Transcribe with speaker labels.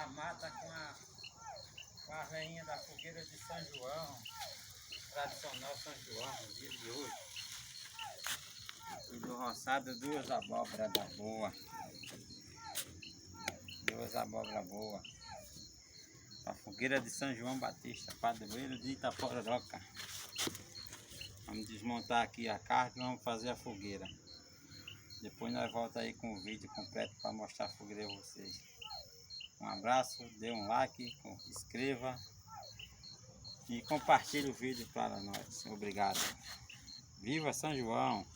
Speaker 1: da mata com a veinha da fogueira de São João, tradicional São João, no dia de hoje. Tudo roçado, duas abóboras da boa. Duas abóboras boas. A fogueira de São João Batista, padroeiro de Itapororoca. Vamos desmontar aqui a carga e vamos fazer a fogueira. Depois nós voltamos aí com o vídeo completo para mostrar a fogueira a vocês. Um abraço, dê um like, inscreva e compartilhe o vídeo para nós. Obrigado. Viva São João!